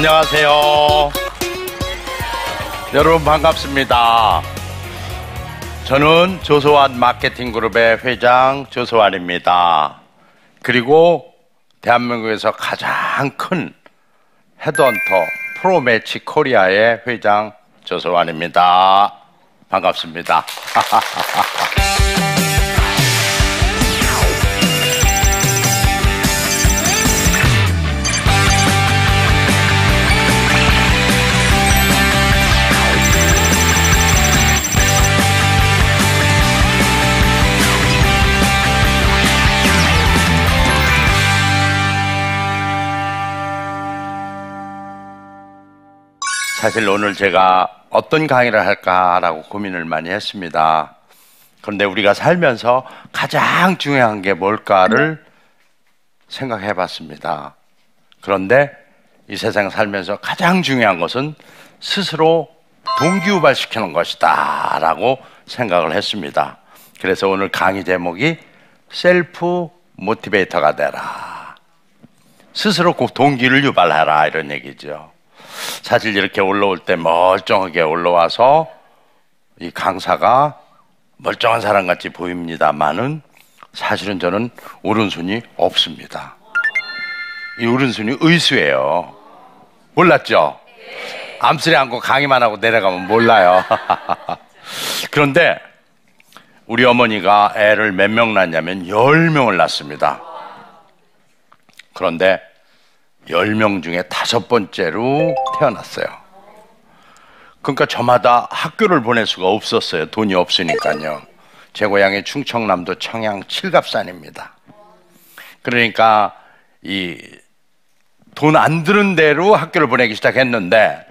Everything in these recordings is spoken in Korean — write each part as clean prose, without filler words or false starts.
안녕하세요. 여러분 반갑습니다. 저는 조소환 마케팅그룹의 회장 조소환입니다. 그리고 대한민국에서 가장 큰 헤드헌터 프로매치 코리아의 회장 조소환입니다. 반갑습니다. 사실 오늘 제가 어떤 강의를 할까라고 고민을 많이 했습니다. 그런데 우리가 살면서 가장 중요한 게 뭘까를 생각해 봤습니다. 그런데 이 세상 살면서 가장 중요한 것은 스스로 동기유발시키는 것이다 라고 생각을 했습니다. 그래서 오늘 강의 제목이 셀프 모티베이터가 되라. 스스로 동기를 유발하라 이런 얘기죠. 사실 이렇게 올라올 때 멀쩡하게 올라와서 이 강사가 멀쩡한 사람같이 보입니다만은 사실은 저는 오른손이 없습니다. 이 오른손이 의수예요. 몰랐죠? 암쓰리 안고 강의만 하고 내려가면 몰라요. 그런데 우리 어머니가 애를 몇 명 낳냐면 10명을 낳습니다. 그런데 10명 중에 5번째로 태어났어요. 그러니까 저마다 학교를 보낼 수가 없었어요. 돈이 없으니까요. 제 고향이 충청남도 청양 칠갑산입니다. 그러니까 이 돈 안 드는 대로 학교를 보내기 시작했는데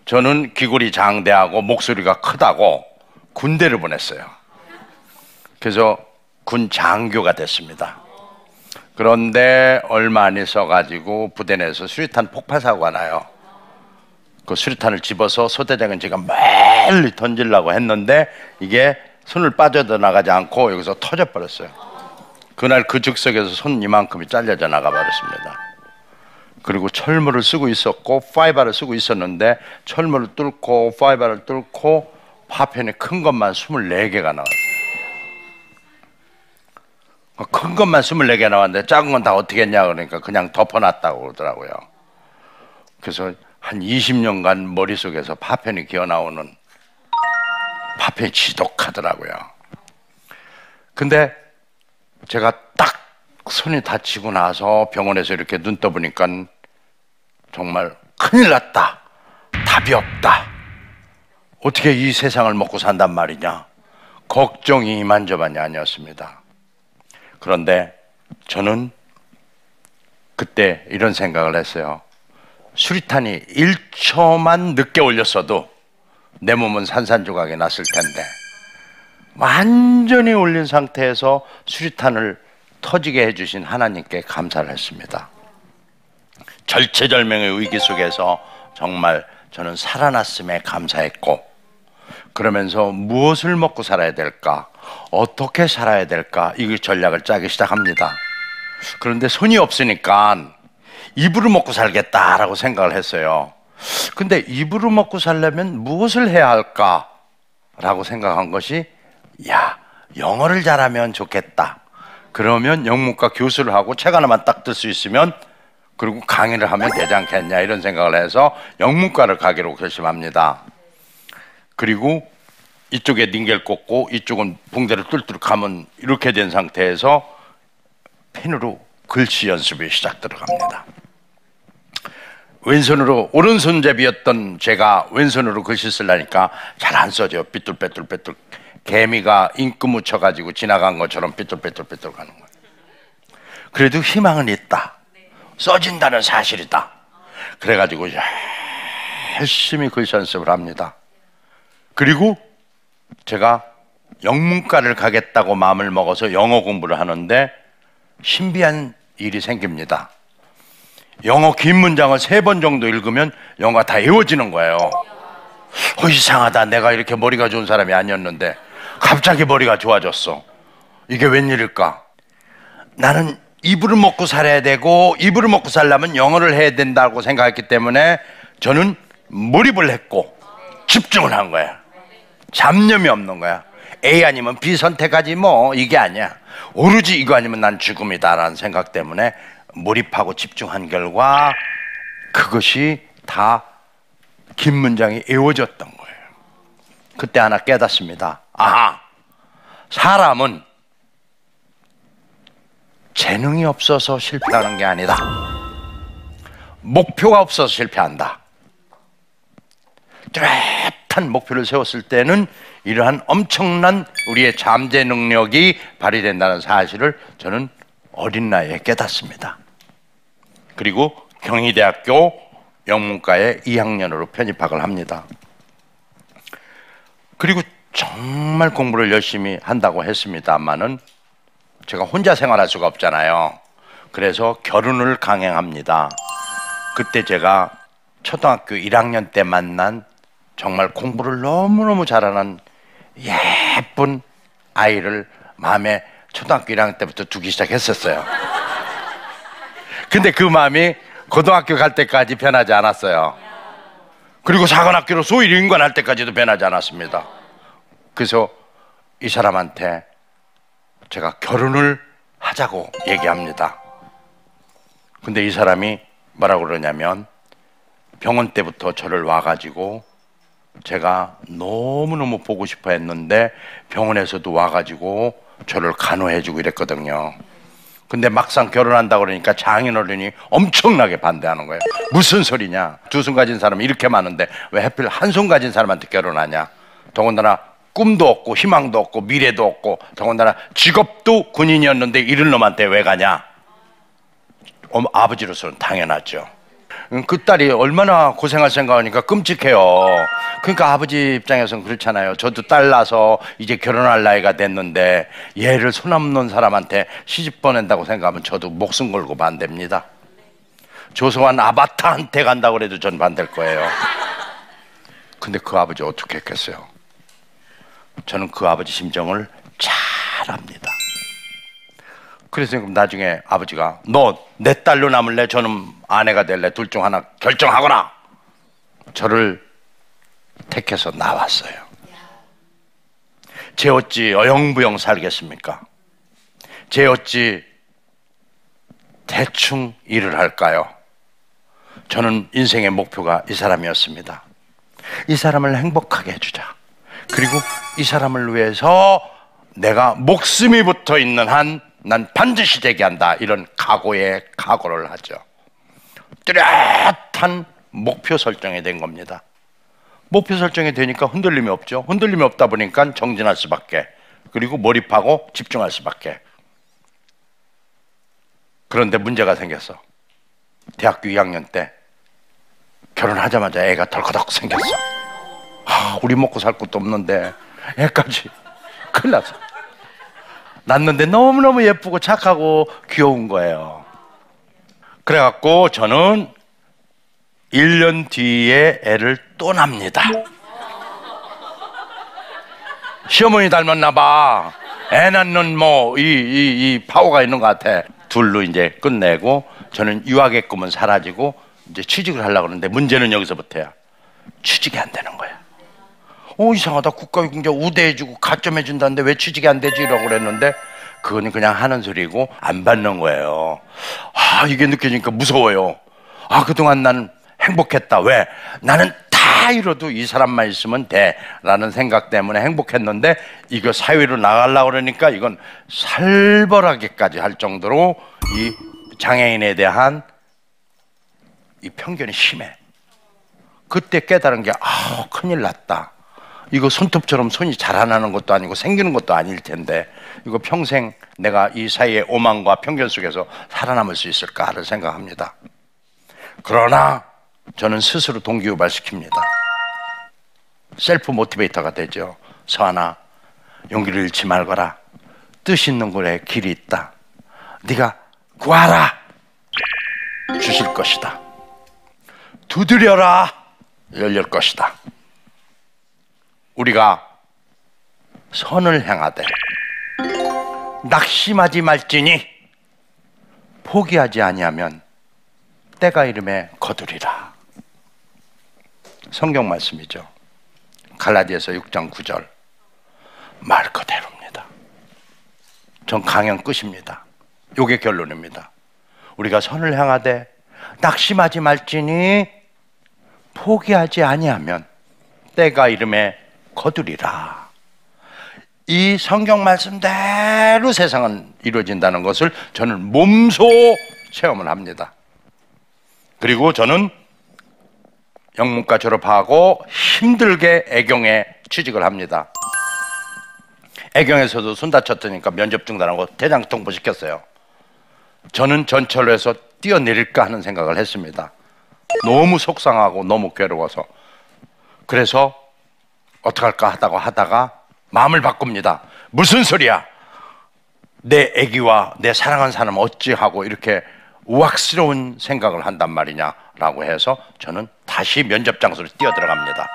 저는 귀골이 장대하고 목소리가 크다고 군대를 보냈어요. 그래서 군 장교가 됐습니다. 그런데 얼마 안 있어가지고 부대 내에서 수류탄 폭발 사고가 나요. 그 수류탄을 집어서 소대장은 제가 멀리 던지려고 했는데 이게 손을 빠져나가지 않고 여기서 터져버렸어요. 그날 그 즉석에서 손 이만큼이 잘려져 나가버렸습니다. 그리고 철물을 쓰고 있었고 파이바를 쓰고 있었는데 철물을 뚫고 파이바를 뚫고 파편이 큰 것만 24개가 나왔어요. 큰 것만 24개 나왔는데 작은 건 다 어떻게 했냐 그러니까 그냥 덮어놨다고 그러더라고요. 그래서 한 20년간 머릿속에서 파편이 기어나오는 파편이 지독하더라고요. 근데 제가 딱 손이 다치고 나서 병원에서 이렇게 눈 떠보니까 정말 큰일 났다. 답이 없다. 어떻게 이 세상을 먹고 산단 말이냐. 걱정이 이만저만이 아니었습니다. 그런데 저는 그때 이런 생각을 했어요. 수리탄이 1초만 늦게 올렸어도 내 몸은 산산조각이 났을 텐데 완전히 올린 상태에서 수리탄을 터지게 해주신 하나님께 감사를 했습니다. 절체절명의 위기 속에서 정말 저는 살아났음에 감사했고 그러면서 무엇을 먹고 살아야 될까? 어떻게 살아야 될까? 이 전략을 짜기 시작합니다. 그런데 손이 없으니까 입으로 먹고 살겠다라고 생각을 했어요. 근데 입으로 먹고 살려면 무엇을 해야 할까? 라고 생각한 것이 영어를 잘하면 좋겠다. 그러면 영문과 교수를 하고 책 하나만 딱 뜰 수 있으면 그리고 강의를 하면 되지 않겠냐 이런 생각을 해서 영문과를 가기로 결심합니다. 그리고 이쪽에 닌겔 꽂고 이쪽은 붕대를 뚫뚫 감은 이렇게 된 상태에서 펜으로 글씨 연습이 시작 들어갑니다. 왼손으로 오른손잡이였던 제가 왼손으로 글씨 쓰려니까 잘 안 써져요. 삐뚤빼뚤빼뚤 개미가 잉크 묻혀가지고 지나간 것처럼 삐뚤빼뚤빼뚤 가는 거예요. 그래도 희망은 있다. 써진다는 사실이다. 그래가지고 열심히 글씨 연습을 합니다. 그리고 제가 영문과를 가겠다고 마음을 먹어서 영어 공부를 하는데 신비한 일이 생깁니다. 영어 긴 문장을 3번 정도 읽으면 영어가 다 외워지는 거예요. 이상하다. 내가 이렇게 머리가 좋은 사람이 아니었는데 갑자기 머리가 좋아졌어. 이게 웬일일까? 나는 이불을 먹고 살아야 되고 이불을 먹고 살려면 영어를 해야 된다고 생각했기 때문에 저는 몰입을 했고 집중을 한 거야. 잡념이 없는 거야. A 아니면 B 선택하지 뭐 이게 아니야. 오로지 이거 아니면 난 죽음이다라는 생각 때문에 몰입하고 집중한 결과 그것이 다 긴 문장이 이어졌던 거예요. 그때 하나 깨닫습니다. 아하, 사람은 재능이 없어서 실패하는 게 아니다. 목표가 없어서 실패한다. 뚜렷한 목표를 세웠을 때는 이러한 엄청난 우리의 잠재 능력이 발휘된다는 사실을 저는 어린 나이에 깨닫습니다. 그리고 경희대학교 영문과에 2학년으로 편입학을 합니다. 그리고 정말 공부를 열심히 한다고 했습니다만은 제가 혼자 생활할 수가 없잖아요. 그래서 결혼을 강행합니다. 그때 제가 초등학교 1학년 때 만난 정말 공부를 너무너무 잘하는 예쁜 아이를 마음에 초등학교 1학년 때부터 두기 시작했었어요. 근데 그 마음이 고등학교 갈 때까지 변하지 않았어요. 그리고 사관학교로 소위 인관할 때까지도 변하지 않았습니다. 그래서 이 사람한테 제가 결혼을 하자고 얘기합니다. 근데 이 사람이 뭐라고 그러냐면 병원 때부터 저를 와가지고 제가 너무너무 보고 싶어 했는데 병원에서도 와가지고 저를 간호해주고 이랬거든요. 근데 막상 결혼한다고 그러니까 장인어른이 엄청나게 반대하는 거예요. 무슨 소리냐, 두 손 가진 사람이 이렇게 많은데 왜 하필 한 손 가진 사람한테 결혼하냐. 더군다나 꿈도 없고 희망도 없고 미래도 없고 더군다나 직업도 군인이었는데 이런 놈한테 왜 가냐. 아버지로서는 당연하죠. 그 딸이 얼마나 고생할 생각하니까 끔찍해요. 그러니까 아버지 입장에서는 그렇잖아요. 저도 딸 낳아서 이제 결혼할 나이가 됐는데 얘를 손 없는 사람한테 시집 보낸다고 생각하면 저도 목숨 걸고 반대입니다. 조소한 아바타한테 간다고 해도 전 반대일 거예요. 근데 그 아버지 어떻게 했겠어요? 저는 그 아버지 심정을 잘 압니다. 그래서 나중에 아버지가 너 내 딸로 남을래? 저는 아내가 될래? 둘 중 하나 결정하거라. 저를 택해서 나왔어요. 제 어찌 어영부영 살겠습니까? 제 어찌 대충 일을 할까요? 저는 인생의 목표가 이 사람이었습니다. 이 사람을 행복하게 해주자. 그리고 이 사람을 위해서 내가 목숨이 붙어 있는 한 난 반드시 되게 한다. 이런 각오를 하죠. 뚜렷한 목표 설정이 된 겁니다. 목표 설정이 되니까 흔들림이 없죠. 흔들림이 없다 보니까 정진할 수밖에, 그리고 몰입하고 집중할 수밖에. 그런데 문제가 생겼어. 대학교 2학년 때 결혼하자마자 애가 덜커덕 생겼어. 우리 먹고 살 것도 없는데 애까지. 큰일 났어. 낳는데 너무너무 예쁘고 착하고 귀여운 거예요. 그래갖고 저는 1년 뒤에 애를 또 납니다. 시어머니 닮았나 봐. 애 낳는 이 파워가 있는 것 같아. 둘로 이제 끝내고 저는 유학의 꿈은 사라지고 이제 취직을 하려고 그러는데 문제는 여기서부터야. 취직이 안 되는 거야. 이상하다. 국가유공자 우대해주고 가점해준다는데 왜 취직이 안 되지? 이러고 그랬는데 그건 그냥 하는 소리고 안 받는 거예요. 이게 느껴지니까 무서워요. 그동안 나는 행복했다. 왜? 나는 다 이뤄도 이 사람만 있으면 돼 라는 생각 때문에 행복했는데 이거 사회로 나가려고 그러니까 이건 살벌하게까지 할 정도로 이 장애인에 대한 이 편견이 심해. 그때 깨달은 게 큰일 났다. 이거 손톱처럼 손이 자라나는 것도 아니고 생기는 것도 아닐 텐데 이거 평생 내가 이 사이의 오만과 편견 속에서 살아남을 수 있을까를 생각합니다. 그러나 저는 스스로 동기유발시킵니다. 셀프 모티베이터가 되죠. 서하나, 용기를 잃지 말거라. 뜻 있는 곳에 길이 있다. 네가 구하라. 주실 것이다. 두드려라. 열릴 것이다. 우리가 선을 행하되 낙심하지 말지니 포기하지 아니하면 때가 이름에 거두리라. 성경 말씀이죠. 갈라디아서 6장 9절. 말 그대로입니다. 전 강연 끝입니다. 요게 결론입니다. 우리가 선을 향하되 낙심하지 말지니 포기하지 아니하면 때가 이름에 거두리라. 이 성경 말씀대로 세상은 이루어진다는 것을 저는 몸소 체험을 합니다. 그리고 저는 영문과 졸업하고 힘들게 애경에 취직을 합니다. 애경에서도 손 다쳤다니까 면접 중단하고 대장 통보시켰어요. 저는 전철에서 뛰어내릴까 하는 생각을 했습니다. 너무 속상하고 너무 괴로워서. 그래서 어떡할까 하다가 마음을 바꿉니다. 무슨 소리야? 내 애기와 내 사랑하는 사람 어찌하고 이렇게 우악스러운 생각을 한단 말이냐라고 해서 저는 다시 면접 장소로 뛰어들어갑니다.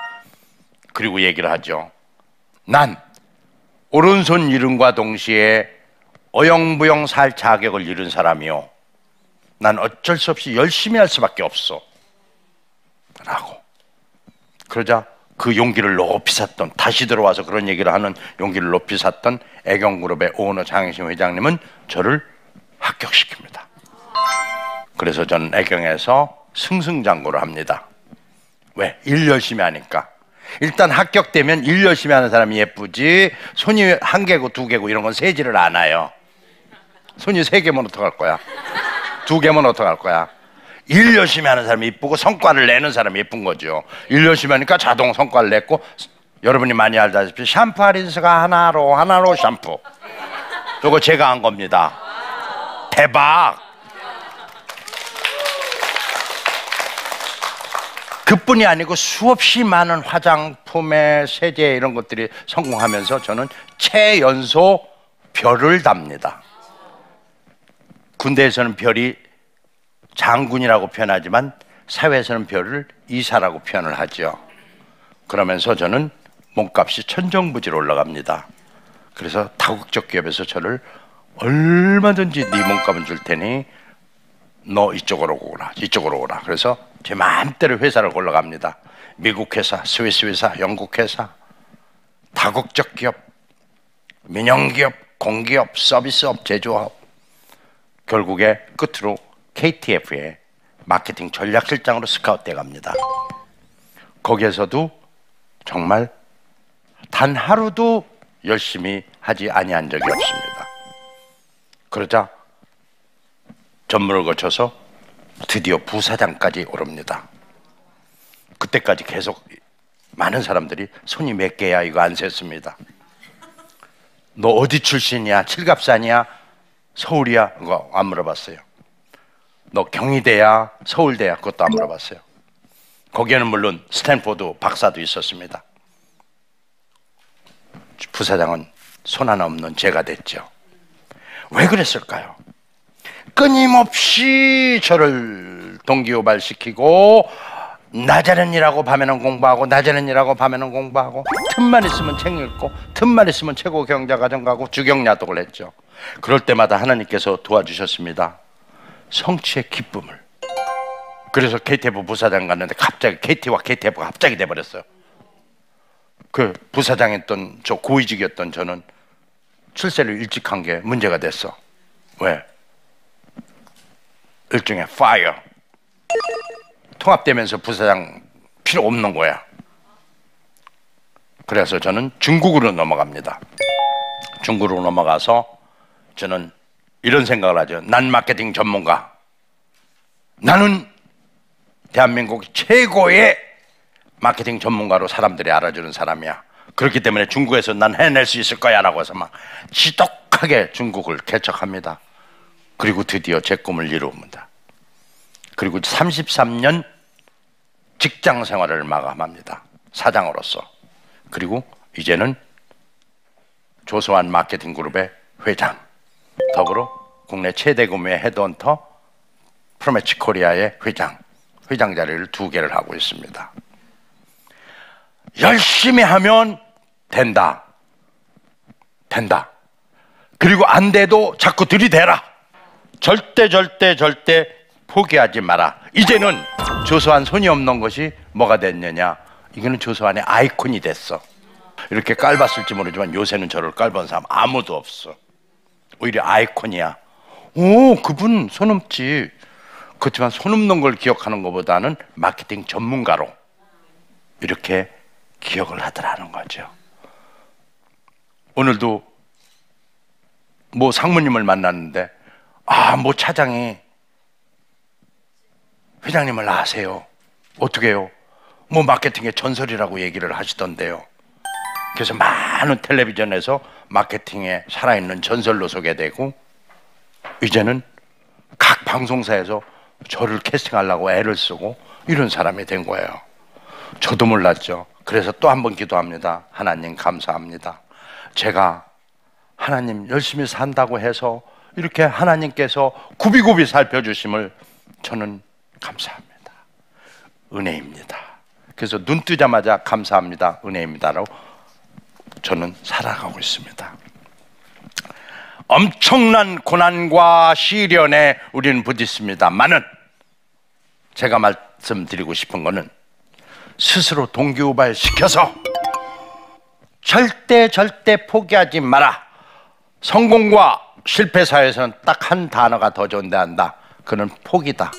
그리고 얘기를 하죠. 난 오른손 이름과 동시에 어영부영 살 자격을 이룬 사람이요. 난 어쩔 수 없이 열심히 할 수밖에 없어. 라고. 그러자 그 용기를 높이 샀던, 다시 들어와서 그런 얘기를 하는 용기를 높이 샀던 애경그룹의 오너 장영심 회장님은 저를 합격시킵니다. 그래서 저는 애경에서 승승장구를 합니다. 왜? 일 열심히 하니까. 일단 합격되면 일 열심히 하는 사람이 예쁘지, 손이 한 개고 두 개고 이런 건 세지를 않아요. 손이 세 개면 어떡할 거야? 두 개면 어떡할 거야? 일 열심히 하는 사람이 이쁘고 성과를 내는 사람이 예쁜 거죠. 일 열심히 하니까 자동 성과를 냈고, 여러분이 많이 알다시피 샴푸 아린스가 하나로 샴푸. 이거 제가 한 겁니다. 대박! 그뿐이 아니고 수없이 많은 화장품에 세제 이런 것들이 성공하면서 저는 최연소 별을 답니다. 군대에서는 별이 장군이라고 표현하지만 사회에서는 별을 이사라고 표현을 하죠. 그러면서 저는 몸값이 천정부지로 올라갑니다. 그래서 다국적 기업에서 저를 얼마든지 네 몸값은 줄 테니 너 이쪽으로 오라, 이쪽으로 오라. 그래서 제 마음대로 회사를 올라갑니다. 미국 회사, 스위스 회사, 영국 회사, 다국적 기업, 민영기업, 공기업, 서비스업, 제조업. 결국에 끝으로 KTF에 마케팅 전략실장으로 스카웃돼 갑니다. 거기에서도 정말 단 하루도 열심히 하지 아니한 적이 없습니다. 그러자 전문을 거쳐서 드디어 부사장까지 오릅니다. 그때까지 계속 많은 사람들이 손이 몇 개야 이거 안 셌습니다. 너 어디 출신이야? 칠갑산이야? 서울이야? 그거 안 물어봤어요. 너 경희대야? 서울대야? 그것도 안 물어봤어요. 거기에는 물론 스탠포드 박사도 있었습니다. 부사장은 손 하나 없는 제가 됐죠. 왜 그랬을까요? 끊임없이 저를 동기유발시키고, 낮에는 일하고 밤에는 공부하고, 낮에는 일하고 밤에는 공부하고, 틈만 있으면 책 읽고, 틈만 있으면 최고 경자과정 가고 주경야독을 했죠. 그럴 때마다 하나님께서 도와주셨습니다. 성취의 기쁨을. 그래서 KTF 부사장 갔는데 갑자기 KT와 KTF가 갑자기 돼버렸어요. 그 부사장했던 저 고위직이었던 저는 출세를 일찍 한 게 문제가 됐어. 왜? 일종의 파이어. 통합되면서 부사장 필요 없는 거야. 그래서 저는 중국으로 넘어갑니다. 중국으로 넘어가서 저는 이런 생각을 하죠. 난 마케팅 전문가. 나는 대한민국 최고의 마케팅 전문가로 사람들이 알아주는 사람이야. 그렇기 때문에 중국에서 난 해낼 수 있을 거야 라고 해서 막 지독하게 중국을 개척합니다. 그리고 드디어 제 꿈을 이루옵니다. 그리고 33년 직장 생활을 마감합니다. 사장으로서. 그리고 이제는 조소한 마케팅 그룹의 회장, 더불어 국내 최대 규모의 헤드헌터 프로매치 코리아의 회장 자리를 2개를 하고 있습니다. 열심히 하면 된다. 그리고 안 돼도 자꾸 들이대라. 절대 포기하지 마라. 이제는 조소한 손이 없는 것이 뭐가 됐느냐? 이거는 조소한의 아이콘이 됐어. 이렇게 깔봤을지 모르지만 요새는 저를 깔본 사람 아무도 없어. 오히려 아이콘이야. 오, 그분 손 없지. 그렇지만 손 없는 걸 기억하는 것보다는 마케팅 전문가로 이렇게 기억을 하더라는 거죠. 오늘도 뭐 상무님을 만났는데 뭐 차장이 회장님을 아세요? 어떻게 해요? 뭐 마케팅의 전설이라고 얘기를 하시던데요. 그래서 많은 텔레비전에서 마케팅에 살아있는 전설로 소개되고 이제는 각 방송사에서 저를 캐스팅하려고 애를 쓰고 이런 사람이 된 거예요. 저도 몰랐죠. 그래서 또 한 번 기도합니다. 하나님 감사합니다. 제가 하나님 열심히 산다고 해서 이렇게 하나님께서 굽이굽이 살펴주심을 저는 감사합니다. 은혜입니다. 그래서 눈 뜨자마자 감사합니다. 은혜입니다라고 저는 살아가고 있습니다. 엄청난 고난과 시련에 우리는 부딪습니다만은 제가 말씀드리고 싶은 거는 스스로 동기유발시켜서 절대 포기하지 마라. 성공과 실패 사회에서는 딱 한 단어가 더 존재한다. 그는 포기다.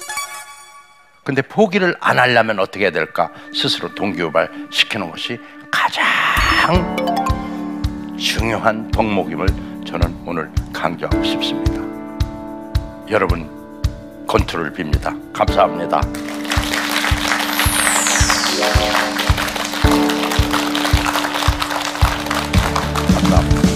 근데 포기를 안 하려면 어떻게 해야 될까? 스스로 동기유발 시키는 것이 가장 중요한 덕목임을 저는 오늘 강조하고 싶습니다. 여러분 건투를 빕니다. 감사합니다. 감사합니다.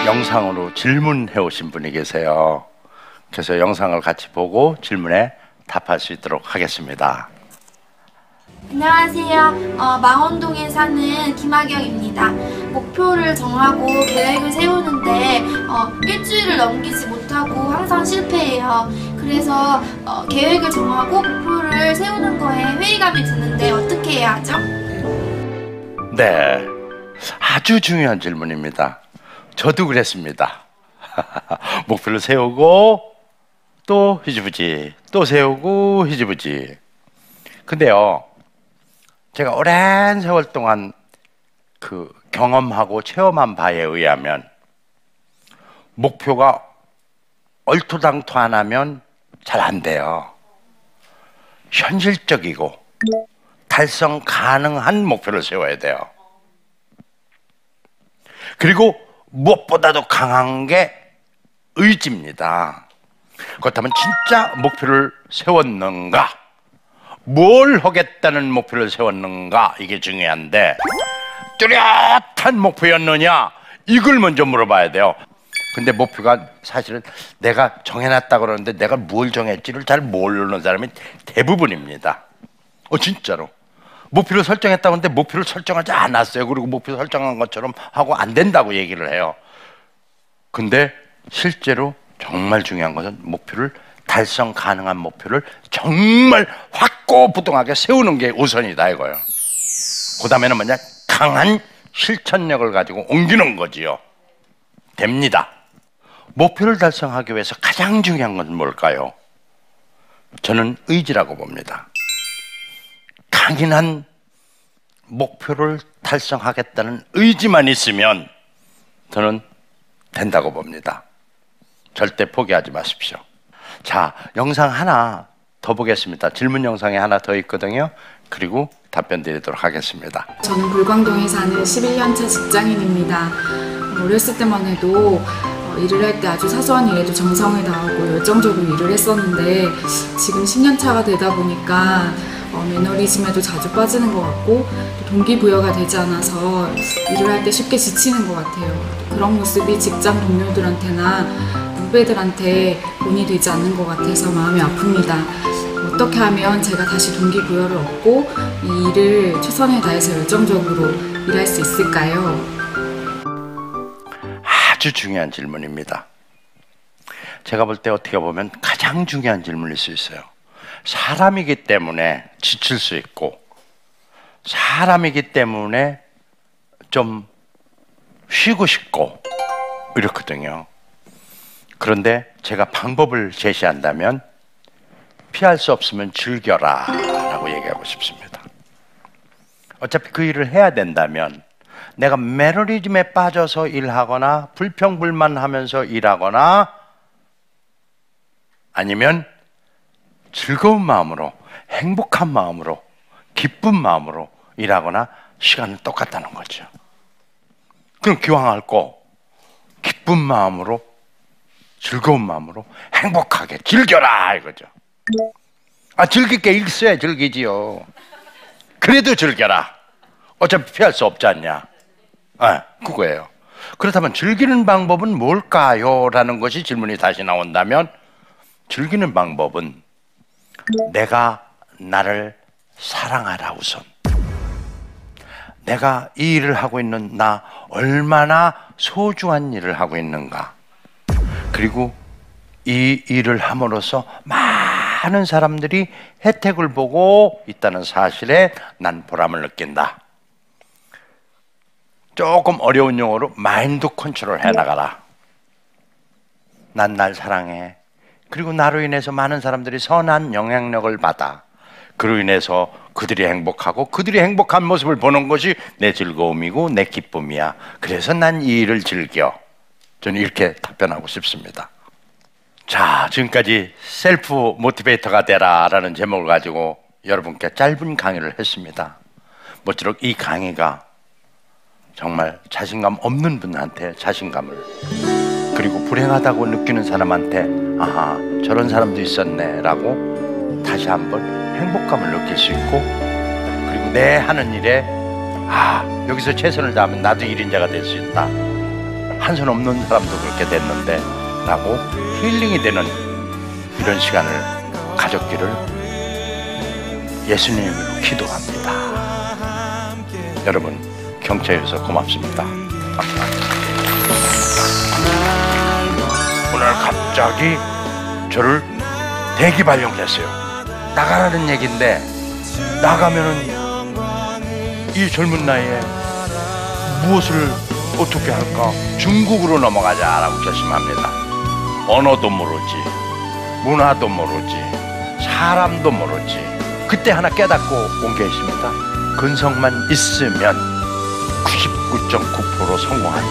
영상으로 질문해 오신 분이 계세요. 그래서 영상을 같이 보고 질문에 답할 수 있도록 하겠습니다. 안녕하세요. 망원동에 사는 김하경입니다. 목표를 정하고 계획을 세우는데 일주일을 넘기지 못하고 항상 실패해요. 그래서 계획을 정하고 목표를 세우는 거에 회의감이 드는데 어떻게 해야 하죠? 네, 아주 중요한 질문입니다. 저도 그랬습니다. 목표를 세우고 또 흐지부지, 또 세우고 흐지부지. 근데요, 제가 오랜 세월 동안 그 경험하고 체험한 바에 의하면 목표가 얼토당토 안 하면 잘 안 돼요. 현실적이고 달성 가능한 목표를 세워야 돼요. 그리고 무엇보다도 강한 게 의지입니다. 그렇다면 진짜 목표를 세웠는가? 뭘 하겠다는 목표를 세웠는가? 이게 중요한데 뚜렷한 목표였느냐? 이걸 먼저 물어봐야 돼요. 근데 목표가 사실은 내가 정해놨다 그러는데 내가 뭘 정했지를 잘 모르는 사람이 대부분입니다. 진짜로. 목표를 설정했다고 하는데 목표를 설정하지 않았어요. 그리고 목표 설정한 것처럼 하고 안 된다고 얘기를 해요. 근데 실제로 정말 중요한 것은 목표를 달성 가능한 목표를 정말 확고부동하게 세우는 게 우선이다 이거예요. 그 다음에는 뭐냐? 강한 실천력을 가지고 옮기는 거지요. 됩니다. 목표를 달성하기 위해서 가장 중요한 건 뭘까요? 저는 의지라고 봅니다. 강인한 목표를 달성하겠다는 의지만 있으면 저는 된다고 봅니다. 절대 포기하지 마십시오. 자, 영상 하나 더 보겠습니다. 질문 영상이 하나 더 있거든요. 그리고 답변 드리도록 하겠습니다. 저는 불광동에 사는 11년차 직장인입니다. 어렸을 때만 해도 일을 할 때 아주 사소한 일에도 정성을 다하고 열정적으로 일을 했었는데 지금 10년차가 되다 보니까 매너리즘에도 자주 빠지는 것 같고 또 동기부여가 되지 않아서 일을 할 때 쉽게 지치는 것 같아요. 그런 모습이 직장 동료들한테나 후배들한테 본이 되지 않는 것 같아서 마음이 아픕니다. 어떻게 하면 제가 다시 동기부여를 얻고 이 일을 최선을 다해서 열정적으로 일할 수 있을까요? 아주 중요한 질문입니다. 제가 볼 때 어떻게 보면 가장 중요한 질문일 수 있어요. 사람이기 때문에 지칠 수 있고, 사람이기 때문에 좀 쉬고 싶고 이렇거든요. 그런데 제가 방법을 제시한다면 피할 수 없으면 즐겨라 라고 얘기하고 싶습니다. 어차피 그 일을 해야 된다면 내가 매너리즘에 빠져서 일하거나 불평불만하면서 일하거나 아니면 즐거운 마음으로, 행복한 마음으로, 기쁜 마음으로 일하거나 시간은 똑같다는 거죠. 그럼 기왕할 거 기쁜 마음으로, 즐거운 마음으로 행복하게 즐겨라 이거죠. 즐길 게 있어야 즐기지요. 그래도 즐겨라. 어차피 피할 수 없지 않냐. 그거예요. 그렇다면 즐기는 방법은 뭘까요? 라는 것이 질문이 다시 나온다면, 즐기는 방법은 내가 나를 사랑하라 우선. 내가 이 일을 하고 있는 나 얼마나 소중한 일을 하고 있는가. 그리고 이 일을 함으로써 많은 사람들이 혜택을 보고 있다는 사실에 난 보람을 느낀다. 조금 어려운 용어로 마인드 컨트롤 해나가라. 난 날 사랑해. 그리고 나로 인해서 많은 사람들이 선한 영향력을 받아. 그로 인해서 그들이 행복하고 그들이 행복한 모습을 보는 것이 내 즐거움이고 내 기쁨이야. 그래서 난 이 일을 즐겨. 저는 이렇게 답변하고 싶습니다. 자, 지금까지 셀프 모티베이터가 되라 라는 제목을 가지고 여러분께 짧은 강의를 했습니다. 모쪼록 이 강의가 정말 자신감 없는 분한테 자신감을, 그리고 불행하다고 느끼는 사람한테 아하, 저런 사람도 있었네 라고 다시 한번 행복감을 느낄 수 있고, 그리고 내 하는 일에 여기서 최선을 다하면 나도 1인자가 될 수 있다. 한 손 없는 사람도 그렇게 됐는데 라고 힐링이 되는 이런 시간을 가졌기를 예수님으로 기도합니다. 여러분 경청해주셔서 고맙습니다. 감사합니다. 오늘 갑자기 저를 대기 발령했어요. 나가라는 얘기인데 나가면은 이 젊은 나이에 무엇을 어떻게 할까? 중국으로 넘어가자라고 결심합니다. 언어도 모르지, 문화도 모르지, 사람도 모르지. 그때 하나 깨닫고 온 게 있습니다. 근성만 있으면 99.9% 성공한다.